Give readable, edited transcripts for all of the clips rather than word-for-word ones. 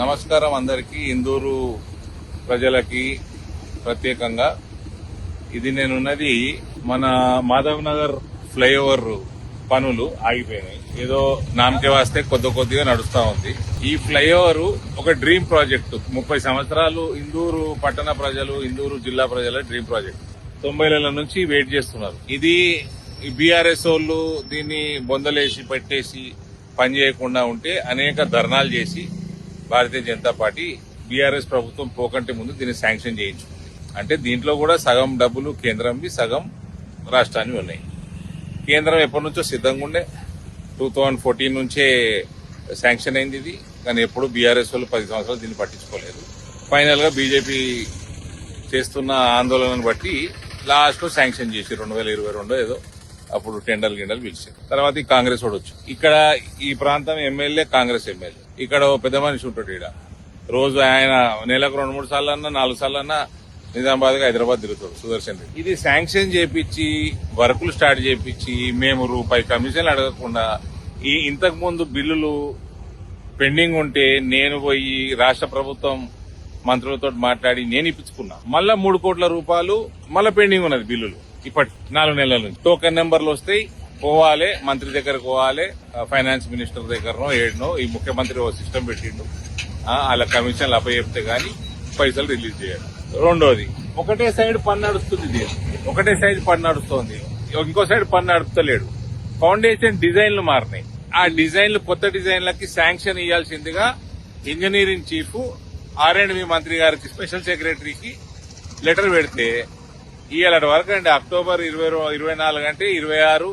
నమస్కారం అందరికీ, ఇందూరు ప్రజలకి ప్రత్యేకంగా. ఇది నేనున్నది మన మాధవ్ నగర్ ఫ్లైఓవర్ పనులు ఆగిపోయినాయి. ఏదో నామకే వాస్తే కొద్దిగా నడుస్తా ఉంది. ఈ ఫ్లైఓవర్ ఒక డ్రీమ్ ప్రాజెక్టు. 30 సంవత్సరాలు ఇందూరు పట్టణ ప్రజలు, ఇందూరు జిల్లా ప్రజల డ్రీమ్ ప్రాజెక్ట్. 90ల నుంచి వెయిట్ చేస్తున్నారు. ఇది బీఆర్ఎస్ వాళ్ళు దీన్ని బొందలేసి పెట్టేసి పని చేయకుండా ఉంటే అనేక ధర్నాలు చేసి భారతీయ జనతా పార్టీ బీఆర్ఎస్ ప్రభుత్వం పోకంటే ముందు దీన్ని శాంక్షన్ చేయించుకుంది. అంటే దీంట్లో కూడా సగం డబ్బులు కేంద్రంవి, సగం రాష్ట్రాన్ని ఉన్నాయి. కేంద్రం ఎప్పటి నుంచో సిద్ధంగా ఉండే, 2014 నుంచే శాంక్షన్ అయింది ఇది. కానీ ఎప్పుడు బీఆర్ఎస్ వాళ్ళు 10 సంవత్సరాలు దీన్ని పట్టించుకోలేదు. ఫైనల్ గా బీజేపీ చేస్తున్న ఆందోళనను బట్టి లాస్ట్ లో శాంక్షన్ చేసి 2022 ఏదో అప్పుడు టెండర్లు పిలిచారు. తర్వాత ఈ కాంగ్రెస్ వాడు వచ్చి ఇక్కడ ఈ ప్రాంతం ఎమ్మెల్యే కాంగ్రెస్ ఎమ్మెల్యే. ఇక్కడ ఓ పెద్ద మనిషి ఉంటాడు. ఇక్కడ రోజు ఆయన నెలకు 2-3 సార్లు అన్నా 4 సార్లు అన్నా నిజామాబాద్ హైదరాబాద్ తిరుగుతాడు సుదర్శన్ రెడ్డి. ఇది శాంక్షన్ చేపించి వర్కులు స్టార్ట్ చేపించి మేము రూపాయి కమిషన్లు అడగకుండా ఈ ఇంతకు ముందు బిల్లులు పెండింగ్ ఉంటే నేను పోయి రాష్ట్ర ప్రభుత్వం మంత్రులతో మాట్లాడి నేను ఇప్పించుకున్నా. మళ్ళా 3 కోట్ల రూపాయలు మళ్ళా పెండింగ్ ఉన్నది బిల్లులు. ఇప్పటి 4 నెలల నుంచి టోకెన్ నెంబర్లు వస్తాయి, పోవాలి మంత్రి దగ్గరకు, పోవాలి ఫైనాన్స్ మినిస్టర్ దగ్గరనో ఏడనో. ఈ ముఖ్యమంత్రి ఓ సిస్టమ్ పెట్టిండు, అలా కమిషన్లు అప్పచెప్తే గానీ పైసలు రిలీజ్ చేయాలి. రెండోది, ఒకటే సైడ్ పని నడుస్తుంది. ఒకటే సైడ్ పని నడుస్తోంది, ఇంకో సైడ్ పని నడుపుతలేడు. ఫౌండేషన్ డిజైన్లు మారినాయి. ఆ డిజైన్లు కొత్త డిజైన్లకి శాంక్షన్ ఇవ్వాల్సిందిగా ఇంజనీరింగ్ చీఫ్ R&B మంత్రి గారికి, స్పెషల్ సెక్రటరీకి లెటర్ పెడితే ఇవాళ వరకు అండి అక్టోబర్ 24 అంటే 26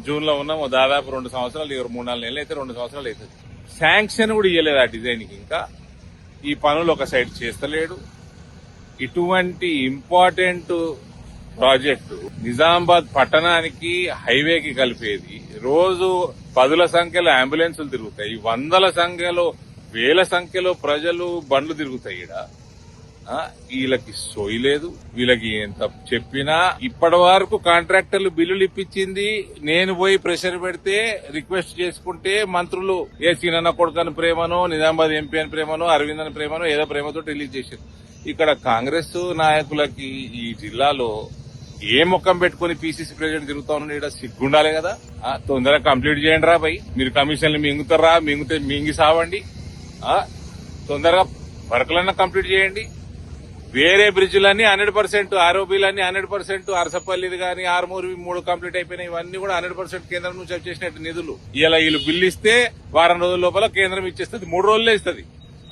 జూన్ లో ఉన్నాము. దాదాపు 2 సంవత్సరాలు, 3-4 నెలలు అయితే 2 సంవత్సరాలు అవుతుంది. శాంక్షన్ కూడా ఇవ్వలేదు ఆ డిజైన్ కి. ఇంకా ఈ పనులు ఒక సైడ్ చేస్తలేడు. ఇటువంటి ఇంపార్టెంట్ ప్రాజెక్టు నిజామాబాద్ పట్టణానికి హైవేకి కలిపేది. రోజు 10ల సంఖ్యలో అంబులెన్సులు తిరుగుతాయి, 100ల సంఖ్యలో, 1000 సంఖ్యలో ప్రజలు బండ్లు తిరుగుతాయి. ఈడ వీళ్ళకి సోయి లేదు. వీళ్ళకి ఎంత చెప్పినా ఇప్పటి వరకు కాంట్రాక్టర్లు బిల్లులు ఇప్పించింది నేను పోయి ప్రెషర్ పెడితే, రిక్వెస్ట్ చేసుకుంటే మంత్రులు ఏ సీనన్న కొడుకని ప్రేమనో, నిజామాబాద్ ఎంపీ అని ప్రేమనో, అరవింద్ అని ప్రేమనో, ఏదో ప్రేమతో రిలీజ్ చేశారు. ఇక్కడ కాంగ్రెస్ నాయకులకి ఈ జిల్లాలో ఏ ముఖం పెట్టుకుని పీసీసీ ప్రెసిడెంట్ తిరుగుతా ఉన్నాడు. ఇక్కడ సిగ్గుండాలి కదా. తొందరగా కంప్లీట్ చేయండి రా భయ్. మీరు కమిషన్లు మింగుతారా, మింగితే మింగి సావండి. తొందరగా వర్కులన్నా కంప్లీట్ చేయండి. వేరే బ్రిడ్జ్లన్నీ 100%, ఆర్ఓబీలన్నీ 100%, అరసపల్లిది కానీ ఆర్మూర్వి 3 కంప్లీట్ అయిపోయినాయి. ఇవన్నీ కూడా 100% కేంద్రం నుంచి వచ్చేసినట్టు నిధులు. ఇలా వీళ్ళు బిల్లు ఇస్తే వారం రోజుల లోపల కేంద్రం ఇచ్చేస్తుంది, 3 రోజులే ఇస్తుంది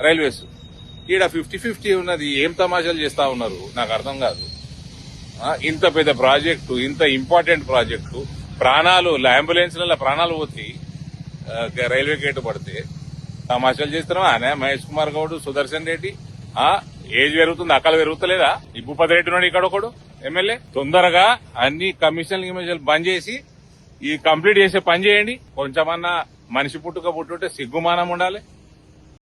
రైల్వేస్. ఈడ 50-50 ఉన్నది. ఏం తమాషాలు చేస్తా ఉన్నారు నాకు అర్థం కాదు. ఇంత పెద్ద ప్రాజెక్టు, ఇంత ఇంపార్టెంట్ ప్రాజెక్టు, ప్రాణాలు, అంబులెన్స్ల ప్రాణాలు పోతాయి రైల్వే గేటు పడితే. తమాషాలు చేస్తున్నాం. ఆయన మహేష్ కుమార్ గౌడ్, సుదర్శన్ రెడ్డి ఏజ్ పెరుగుతుంది, అక్కలు పెరుగుతలేదా? ఈ భూపతి రెడ్డి ఉన్నాడు ఇక్కడ ఒకడు ఎమ్మెల్యే. తొందరగా అన్ని కమిషన్లు బంద్ చేసి ఈ కంప్లీట్ చేసే పని చేయండి. కొంచెమన్నా మనిషి పుట్టుక పుట్టుంటే సిగ్గుమానం ఉండాలి.